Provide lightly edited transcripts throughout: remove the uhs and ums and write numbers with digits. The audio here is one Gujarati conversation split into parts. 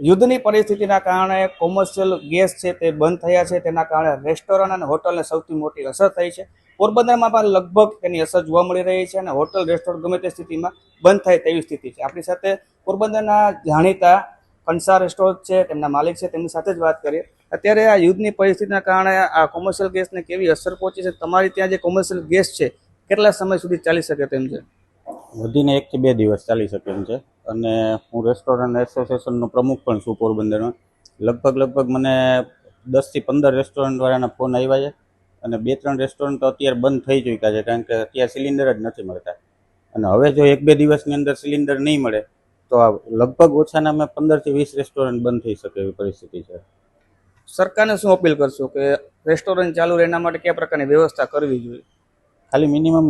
યુદ્ધની પરિસ્થિતિના કારણે કોમર્શિયલ ગેસ છે તે બંધ થયા છે. તેના કારણે રેસ્ટોરન્ટ અને હોટલને સૌથી મોટી અસર થઈ છે. પોરબંદરમાં પણ લગભગ તેની અસર જોવા મળી રહી છે અને હોટલ રેસ્ટોરન્ટ ગમે તે સ્થિતિમાં બંધ થાય તેવી સ્થિતિ છે. આપણી સાથે પોરબંદરના જાણીતા કંસાર રેસ્ટોરન્ટ છે, તેમના માલિક છે, તેમની સાથે જ વાત કરીએ. અત્યારે આ યુદ્ધની પરિસ્થિતિના કારણે આ કોમર્શિયલ ગેસને કેવી અસર પહોંચી છે? તમારી ત્યાં જે કોમર્શિયલ ગેસ છે કેટલા સમય સુધી ચાલી શકે તેમ છે? વધીને 1 થી 2 દિવસ ચાલી શકે એમ છે. અને હું રેસ્ટોરન્ટ એસોસિએશનનો પ્રમુખ પણ છું પોરબંદરમાં. લગભગ મને 10 થી 15 રેસ્ટોરન્ટવાળાના ફોન આવ્યા છે અને 2-3 રેસ્ટોરન્ટ તો અત્યારે બંધ થઈ ચૂક્યા છે, કારણ કે અત્યારે સિલિન્ડર જ નથી મળતા. અને હવે જો 1-2 દિવસની અંદર સિલિન્ડર નહીં મળે તો આ લગભગ ઓછાના 15 થી 20 રેસ્ટોરન્ટ બંધ થઈ શકે એવી પરિસ્થિતિ છે. સરકારને શું અપીલ કરશો કે રેસ્ટોરન્ટ ચાલુ રહે એના માટે કયા પ્રકારની વ્યવસ્થા કરવી જોઈએ? ખાલી મિનિમમ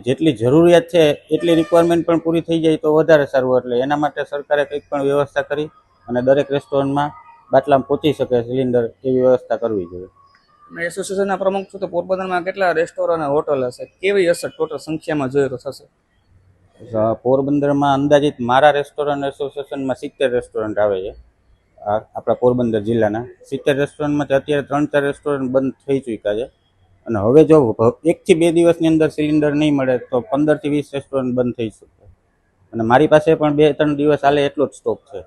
જેટલી જરૂરિયાત છે એટલી રિક્વાયરમેન્ટ પણ પૂરી થઈ જાય તો વધારે સારું. એટલે એના માટે સરકારે કંઈક પણ વ્યવસ્થા કરી અને દરેક રેસ્ટોરન્ટમાં બાટલામાં પહોંચી શકે સિલિન્ડર એવી વ્યવસ્થા કરવી જોઈએ. એસોસિએશનના પ્રમુખ છો તો પોરબંદરમાં કેટલા રેસ્ટોરન્ટ અને હોટલ હશે? કેવી અસર ટોટલ સંખ્યામાં જોઈએ તો થશે? પોરબંદરમાં અંદાજિત મારા રેસ્ટોરન્ટ એસોસિએશનમાં 70 રેસ્ટોરન્ટ આવે છે. આપણા પોરબંદર જિલ્લાના 70 રેસ્ટોરન્ટમાંથી અત્યારે 3-4 રેસ્ટોરન્ટ બંધ થઈ ચૂક્યા છે. અને હવે જો 1 થી 2 દિવસની અંદર સિલિન્ડર નહીં મળે તો 15 થી 20 રેસ્ટોરન્ટ બંધ થઈ શકે. અને મારી પાસે પણ 2-3 દિવસ હાલે એટલો જ સ્ટોક છે.